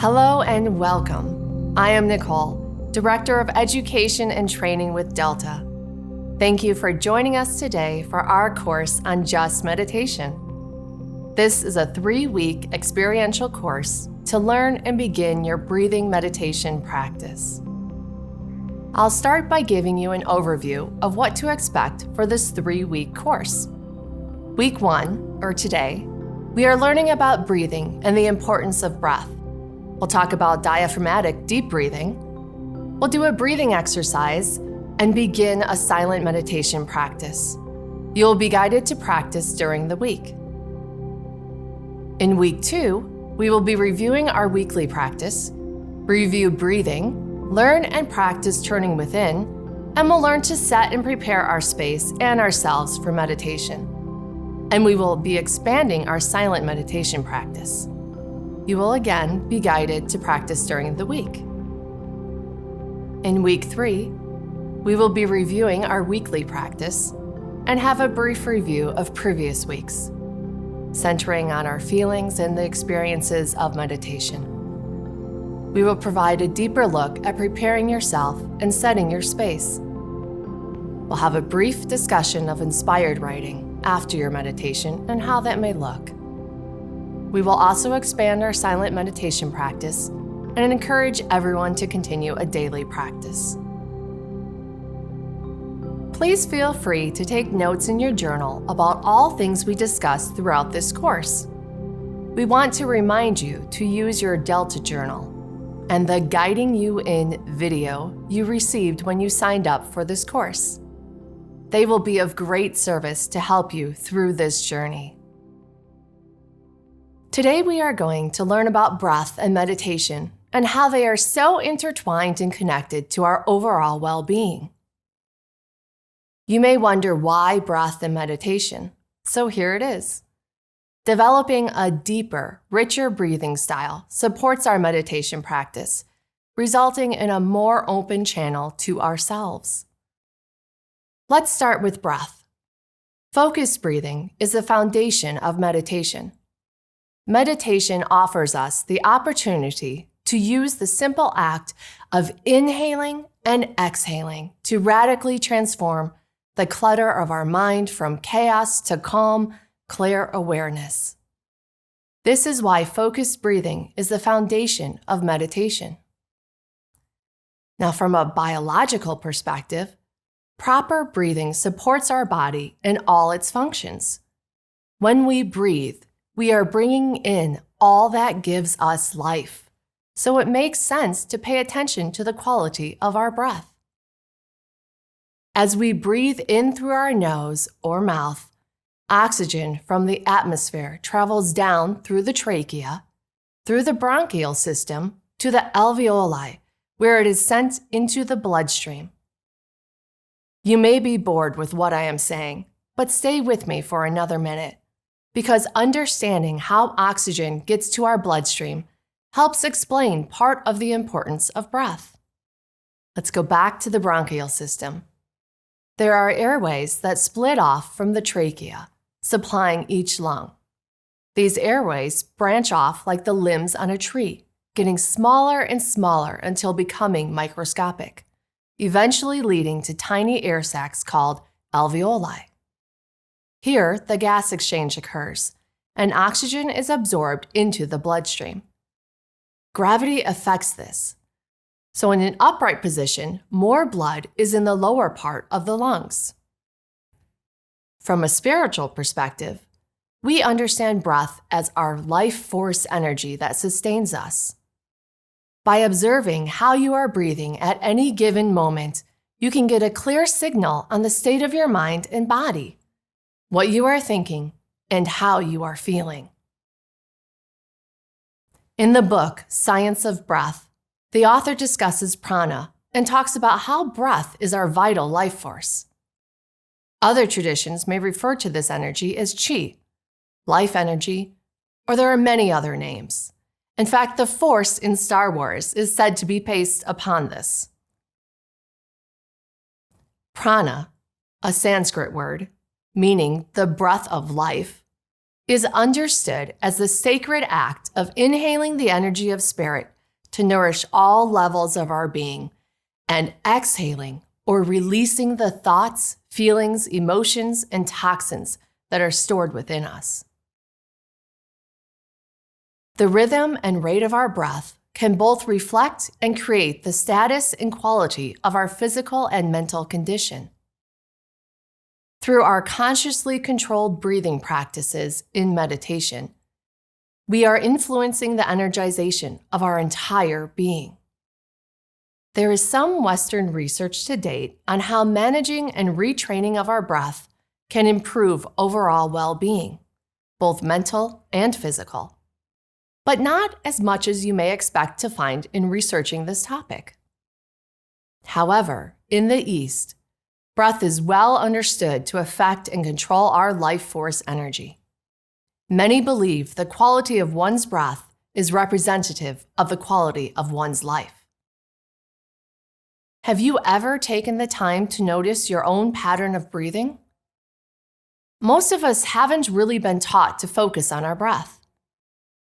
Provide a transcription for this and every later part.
Hello and welcome. I am Nicole, Director of Education and Training with Delta. Thank you for joining us today for our course on Just Meditation. This is a 3-week experiential course to learn and begin your breathing meditation practice. I'll start by giving you an overview of what to expect for this 3-week course. Week 1, or today, we are learning about breathing and the importance of breath. We'll talk about diaphragmatic deep breathing. We'll do a breathing exercise and begin a silent meditation practice. You'll be guided to practice during the week. In week 2, we will be reviewing our weekly practice, review breathing, learn and practice turning within, and we'll learn to set and prepare our space and ourselves for meditation. And we will be expanding our silent meditation practice. You will again be guided to practice during the week. In week 3, we will be reviewing our weekly practice and have a brief review of previous weeks, centering on our feelings and the experiences of meditation. We will provide a deeper look at preparing yourself and setting your space. We'll have a brief discussion of inspired writing after your meditation and how that may look. We will also expand our silent meditation practice and encourage everyone to continue a daily practice. Please feel free to take notes in your journal about all things we discuss throughout this course. We want to remind you to use your Delta Journal and the Guiding You In video you received when you signed up for this course. They will be of great service to help you through this journey. Today we are going to learn about breath and meditation and how they are so intertwined and connected to our overall well-being. You may wonder why breath and meditation, so here it is. Developing a deeper, richer breathing style supports our meditation practice, resulting in a more open channel to ourselves. Let's start with breath. Focused breathing is the foundation of meditation. Meditation offers us the opportunity to use the simple act of inhaling and exhaling to radically transform the clutter of our mind from chaos to calm, clear awareness. This is why focused breathing is the foundation of meditation. Now, from a biological perspective, proper breathing supports our body in all its functions. When we breathe, we are bringing in all that gives us life, so it makes sense to pay attention to the quality of our breath. As we breathe in through our nose or mouth, oxygen from the atmosphere travels down through the trachea, through the bronchial system, to the alveoli, where it is sent into the bloodstream. You may be bored with what I am saying, but stay with me for another minute, because understanding how oxygen gets to our bloodstream helps explain part of the importance of breath. Let's go back to the bronchial system. There are airways that split off from the trachea, supplying each lung. These airways branch off like the limbs on a tree, getting smaller and smaller until becoming microscopic, eventually leading to tiny air sacs called alveoli. Here, the gas exchange occurs, and oxygen is absorbed into the bloodstream. Gravity affects this. So in an upright position, more blood is in the lower part of the lungs. From a spiritual perspective, we understand breath as our life force energy that sustains us. By observing how you are breathing at any given moment, you can get a clear signal on the state of your mind and body, what you are thinking, and how you are feeling. In the book, Science of Breath, the author discusses prana and talks about how breath is our vital life force. Other traditions may refer to this energy as chi, life energy, or there are many other names. In fact, the Force in Star Wars is said to be based upon this. Prana, a Sanskrit word, meaning the breath of life, is understood as the sacred act of inhaling the energy of spirit to nourish all levels of our being and exhaling or releasing the thoughts, feelings, emotions, and toxins that are stored within us. The rhythm and rate of our breath can both reflect and create the status and quality of our physical and mental condition. Through our consciously controlled breathing practices in meditation, we are influencing the energization of our entire being. There is some Western research to date on how managing and retraining of our breath can improve overall well-being, both mental and physical, but not as much as you may expect to find in researching this topic. However, in the East, breath is well understood to affect and control our life force energy. Many believe the quality of one's breath is representative of the quality of one's life. Have you ever taken the time to notice your own pattern of breathing? Most of us haven't really been taught to focus on our breath.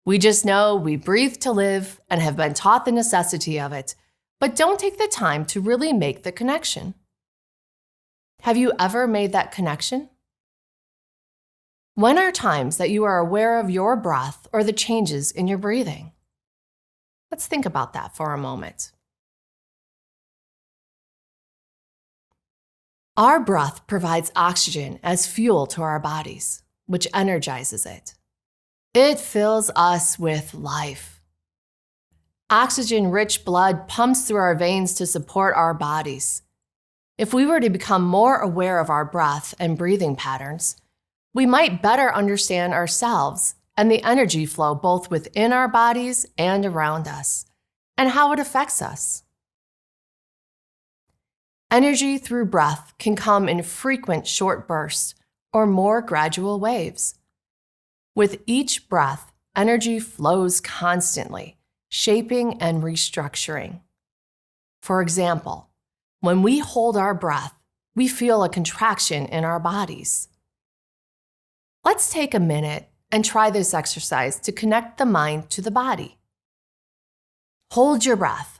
We just know we breathe to live and have been taught the necessity of it, but don't take the time to really make the connection. Have you ever made that connection? When are times that you are aware of your breath or the changes in your breathing? Let's think about that for a moment. Our breath provides oxygen as fuel to our bodies, which energizes it. It fills us with life. Oxygen-rich blood pumps through our veins to support our bodies. If we were to become more aware of our breath and breathing patterns, we might better understand ourselves and the energy flow both within our bodies and around us, and how it affects us. Energy through breath can come in frequent short bursts or more gradual waves. With each breath, energy flows constantly, shaping and restructuring. For example, when we hold our breath, we feel a contraction in our bodies. Let's take a minute and try this exercise to connect the mind to the body. Hold your breath.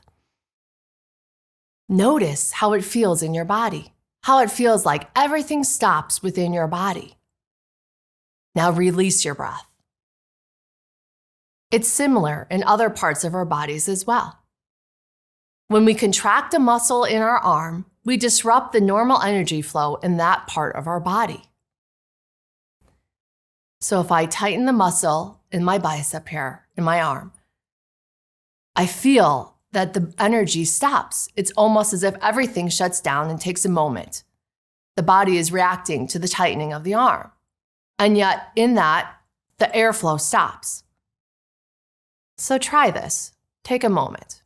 Notice how it feels in your body, how it feels like everything stops within your body. Now release your breath. It's similar in other parts of our bodies as well. When we contract a muscle in our arm, we disrupt the normal energy flow in that part of our body. So if I tighten the muscle in my bicep here, in my arm, I feel that the energy stops. It's almost as if everything shuts down and takes a moment. The body is reacting to the tightening of the arm. And yet, in that, the airflow stops. So try this. Take a moment.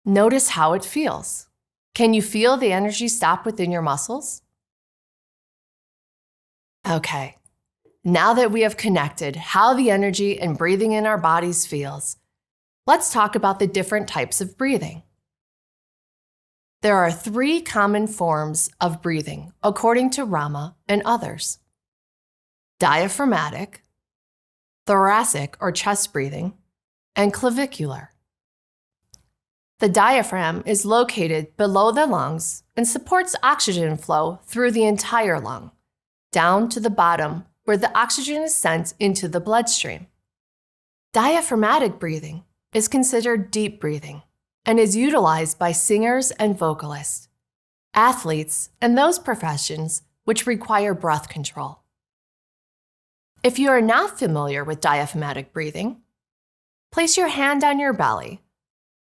Notice how it feels. Can you feel the energy stop within your muscles? Okay. Now that we have connected how the energy and breathing in our bodies feels, let's talk about the different types of breathing. There are 3 common forms of breathing, according to Rama and others: diaphragmatic, thoracic or chest breathing, and clavicular. The diaphragm is located below the lungs and supports oxygen flow through the entire lung, down to the bottom where the oxygen is sent into the bloodstream. Diaphragmatic breathing is considered deep breathing and is utilized by singers and vocalists, athletes, and those professions which require breath control. If you are not familiar with diaphragmatic breathing, place your hand on your belly,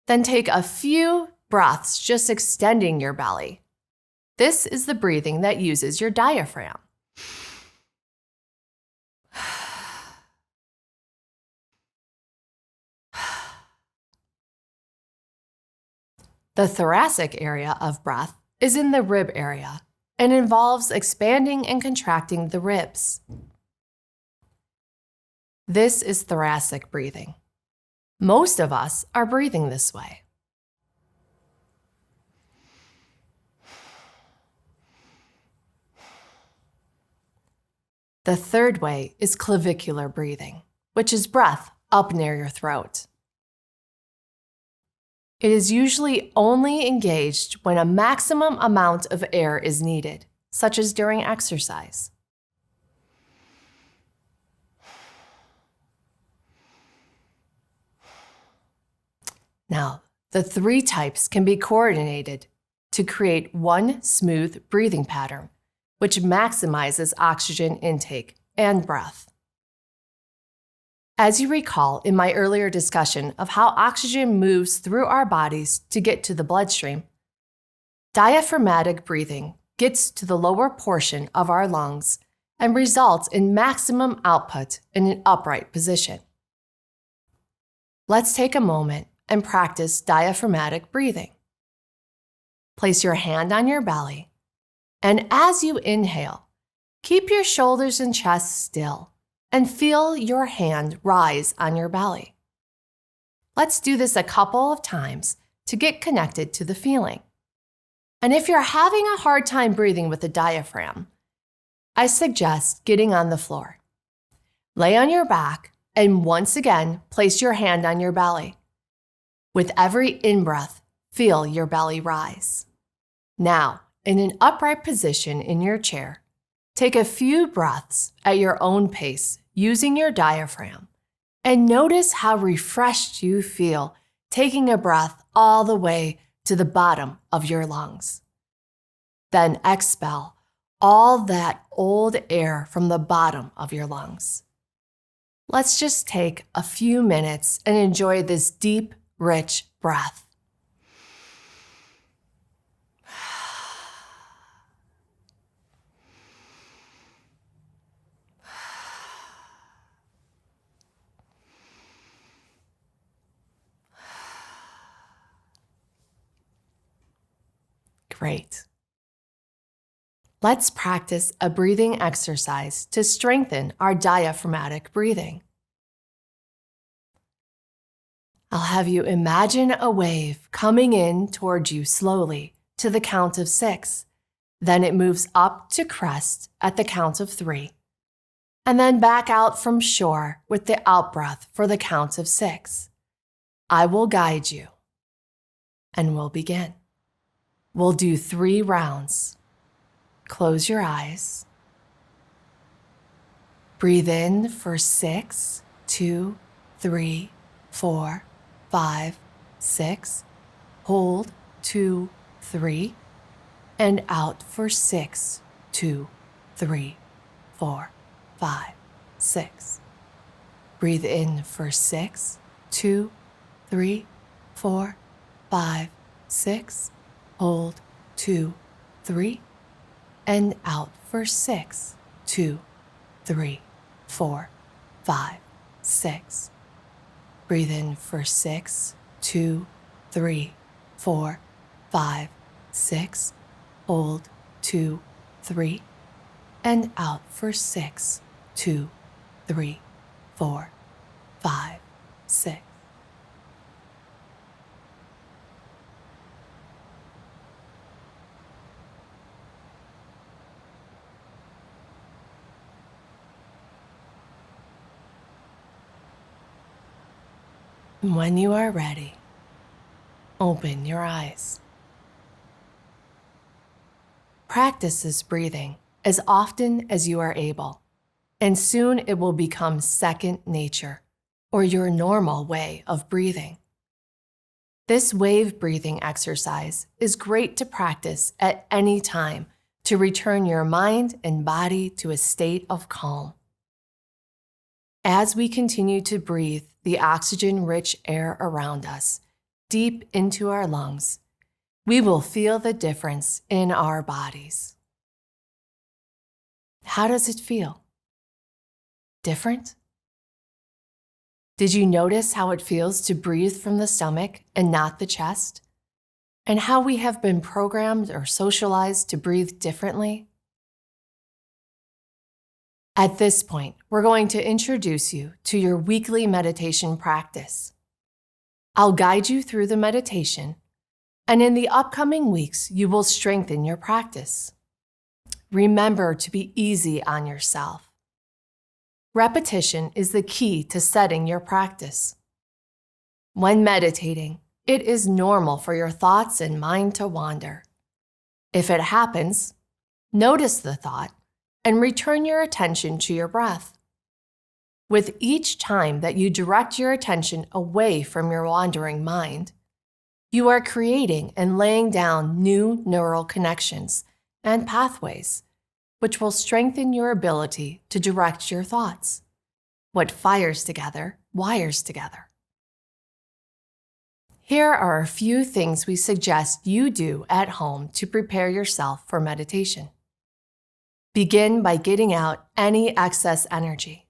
then take a few breaths just extending your belly. This is the breathing that uses your diaphragm. The thoracic area of breath is in the rib area and involves expanding and contracting the ribs. This is thoracic breathing. Most of us are breathing this way. The third way is clavicular breathing, which is breath up near your throat. It is usually only engaged when a maximum amount of air is needed, such as during exercise. Now, the three types can be coordinated to create one smooth breathing pattern, which maximizes oxygen intake and breath. As you recall in my earlier discussion of how oxygen moves through our bodies to get to the bloodstream, diaphragmatic breathing gets to the lower portion of our lungs and results in maximum output in an upright position. Let's take a moment and practice diaphragmatic breathing. Place your hand on your belly, and as you inhale, keep your shoulders and chest still and feel your hand rise on your belly. Let's do this a couple of times to get connected to the feeling. And if you're having a hard time breathing with the diaphragm, I suggest getting on the floor. Lay on your back and once again place your hand on your belly. With every in-breath, feel your belly rise. Now, in an upright position in your chair, take a few breaths at your own pace using your diaphragm and notice how refreshed you feel taking a breath all the way to the bottom of your lungs. Then expel all that old air from the bottom of your lungs. Let's just take a few minutes and enjoy this deep, rich breath. Great. Let's practice a breathing exercise to strengthen our diaphragmatic breathing. I'll have you imagine a wave coming in towards you slowly to the count of 6. Then it moves up to crest at the count of 3. And then back out from shore with the out-breath for the count of 6. I will guide you. And we'll begin. We'll do 3 rounds. Close your eyes. Breathe in for 6, 2, 3, 4, 5, 6. Hold 2, 3. And out for 6, 2, 3, 4, 5, 6. Breathe in for 6, 2, 3, 4, 5, 6. Hold 2, 3. And out for 6, 2, 3, 4, 5, 6. Breathe in for 6, 2, 3, 4, 5, 6. Hold 2, 3. And out for 6, 2, 3, 4, 5, 6. When you are ready, open your eyes. Practice this breathing as often as you are able, and soon it will become second nature, or your normal way of breathing. This wave breathing exercise is great to practice at any time to return your mind and body to a state of calm. As we continue to breathe the oxygen-rich air around us deep into our lungs, we will feel the difference in our bodies. How does it feel? Different? Did you notice how it feels to breathe from the stomach and not the chest? And how we have been programmed or socialized to breathe differently? At this point, we're going to introduce you to your weekly meditation practice. I'll guide you through the meditation, and in the upcoming weeks, you will strengthen your practice. Remember to be easy on yourself. Repetition is the key to setting your practice. When meditating, it is normal for your thoughts and mind to wander. If it happens, notice the thought and return your attention to your breath. With each time that you direct your attention away from your wandering mind, you are creating and laying down new neural connections and pathways, which will strengthen your ability to direct your thoughts. What fires together, wires together. Here are a few things we suggest you do at home to prepare yourself for meditation. Begin by getting out any excess energy.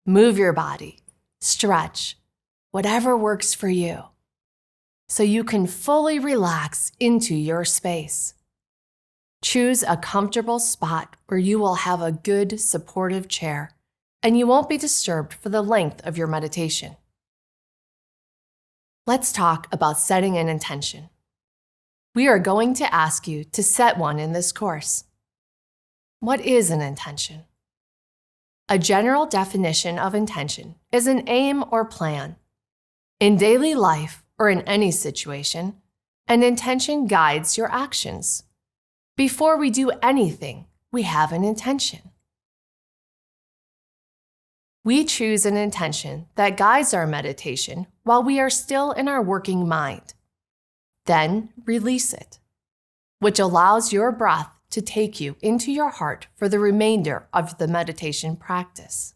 Move your body, stretch, whatever works for you, so you can fully relax into your space. Choose a comfortable spot where you will have a good, supportive chair and you won't be disturbed for the length of your meditation. Let's talk about setting an intention. We are going to ask you to set one in this course. What is an intention? A general definition of intention is an aim or plan. In daily life or in any situation, an intention guides your actions. Before we do anything, we have an intention. We choose an intention that guides our meditation while we are still in our working mind. Then release it, which allows your breath to take you into your heart for the remainder of the meditation practice.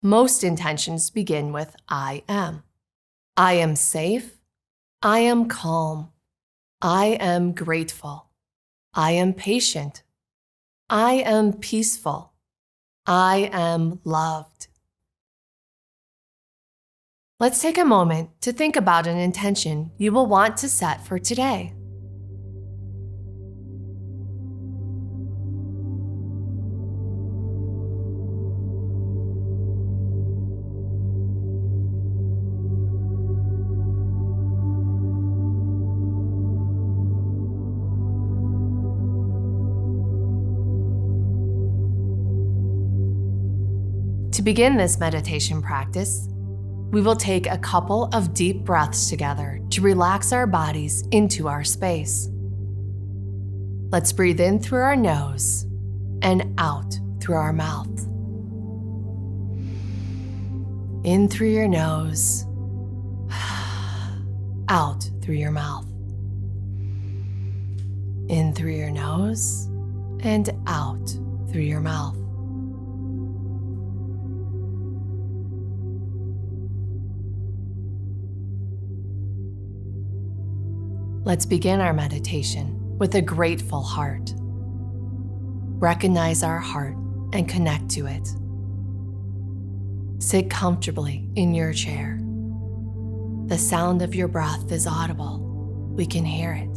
Most intentions begin with I am. I am safe. I am calm. I am grateful. I am patient. I am peaceful. I am loved. Let's take a moment to think about an intention you will want to set for today. To begin this meditation practice, we will take a couple of deep breaths together to relax our bodies into our space. Let's breathe in through our nose and out through our mouth. In through your nose, out through your mouth. In through your nose and out through your mouth. Let's begin our meditation with a grateful heart. Recognize our heart and connect to it. Sit comfortably in your chair. The sound of your breath is audible. We can hear it.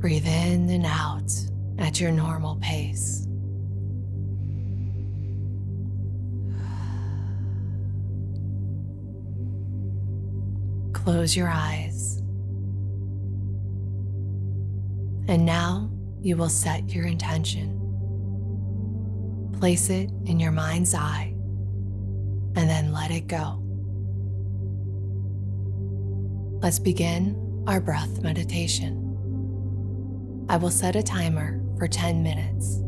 Breathe in and out at your normal pace. Close your eyes. And now you will set your intention. Place it in your mind's eye and then let it go. Let's begin our breath meditation. I will set a timer for 10 minutes.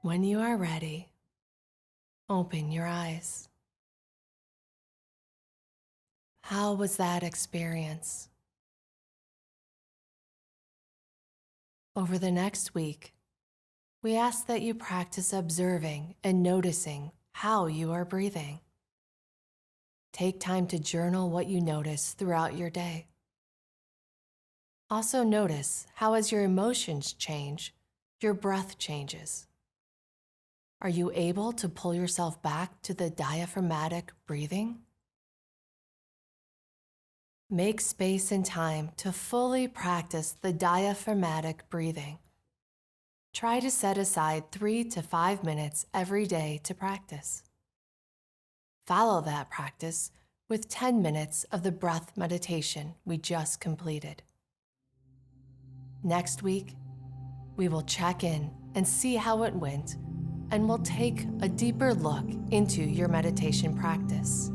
When you are ready, open your eyes. How was that experience? Over the next week, we ask that you practice observing and noticing how you are breathing. Take time to journal what you notice throughout your day. Also notice how, as your emotions change, your breath changes. Are you able to pull yourself back to the diaphragmatic breathing? Make space and time to fully practice the diaphragmatic breathing. Try to set aside 3 to 5 minutes every day to practice. Follow that practice with 10 minutes of the breath meditation we just completed. Next week, we will check in and see how it went, and we'll take a deeper look into your meditation practice.